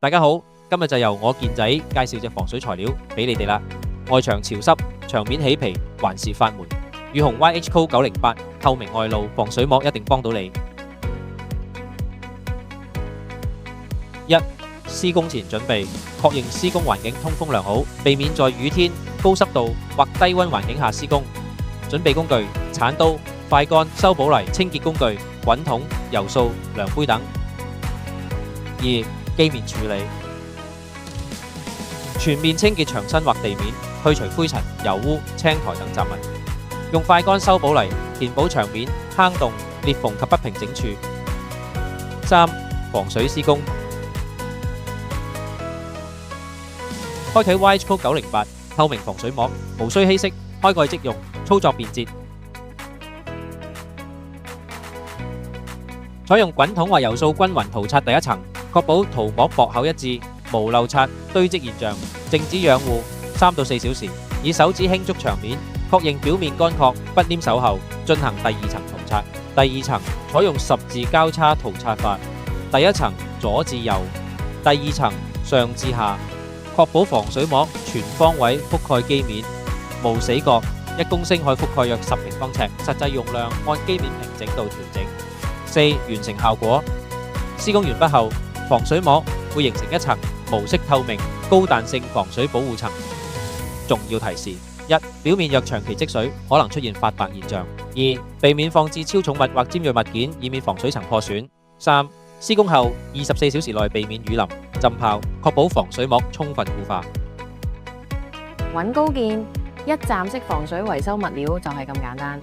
大家好，今日就由我健仔介紹隻防水材料俾你哋啦。外牆潮濕，牆面起皮，還是發霉。雨虹 YH-Co 908透明外露防水膜一定幫到你。一、施工前準備，確認施工環境通風良好，避免在雨天、高濕度或低溫環境下施工。準備工具：鏟刀、快乾、修補泥、清潔工具、滾筒、油掃、量杯等。二、機面處理，全面清潔牆身或地面，去除灰塵、油污、青苔等雜物。用快乾修補泥，填補牆面、坑洞、裂縫及不平整處。三、防水施工，開啟 YH-Co 908透明防水膜，無需稀釋，開蓋即用，操作便捷。採用滾筒或油掃均勻塗刷第一層，確保塗膜薄厚一致，無漏刷、堆積現象。靜止養護3到4小時，以手指輕觸牆面，確認表面乾涸不黏手後，進行第二層塗刷。第二層採用十字交叉塗刷法，第一層左至右，第二層上至下，確保防水膜全方位覆蓋機面，無死角。1公升可覆蓋約10平方尺，實際用量按機面平整度調整。4. 完成效果，施工完畢後，防水膜會形成一層無色透明高彈性防水保護層。重要提示： 1. 表面若長期積水，可能出現發白現象。 2. 避免放置超重物或尖銳物件，以免防水層破損。 3. 施工後24小時內避免雨淋、浸泡，確保防水膜充分固化。揾高健，一站式防水維修物料就係咁簡單。